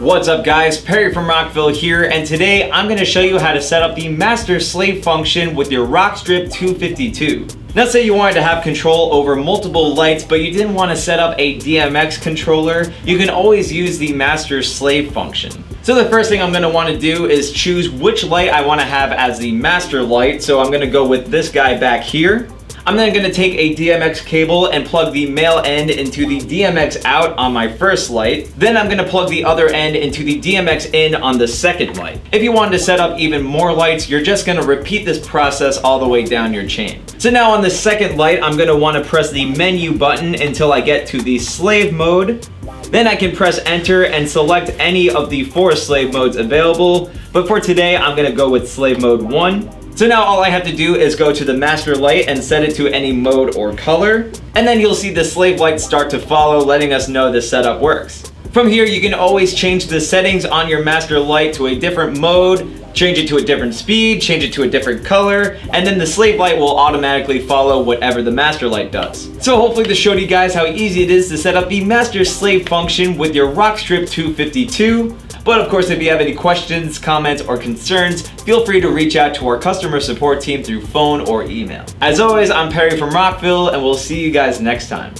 What's up guys, Perry from Rockville here, and today I'm going to show you how to set up the master slave function with your ROCKSTRIP 252. Now say you wanted to have control over multiple lights but you didn't want to set up a DMX controller, you can always use the master slave function. So the first thing I'm going to want to do is choose which light I want to have as the master light, so I'm going to go with this guy back here. I'm then going to take a DMX cable and plug the male end into the DMX out on my first light. Then I'm going to plug the other end into the DMX in on the second light. If you wanted to set up even more lights, you're just going to repeat this process all the way down your chain. So now on the second light, I'm going to want to press the menu button until I get to the slave mode. Then I can press enter and select any of the 4 slave modes available. But for today, I'm going to go with slave mode 1. So now all I have to do is go to the master light and set it to any mode or color, and then you'll see the slave light start to follow, letting us know the setup works. From here, you can always change the settings on your master light to a different mode, change it to a different speed, change it to a different color, and then the slave light will automatically follow whatever the master light does. So hopefully this showed you guys how easy it is to set up the master slave function with your ROCKSTRIP 252. But of course, if you have any questions, comments, or concerns, feel free to reach out to our customer support team through phone or email. As always, I'm Perry from Rockville, and we'll see you guys next time.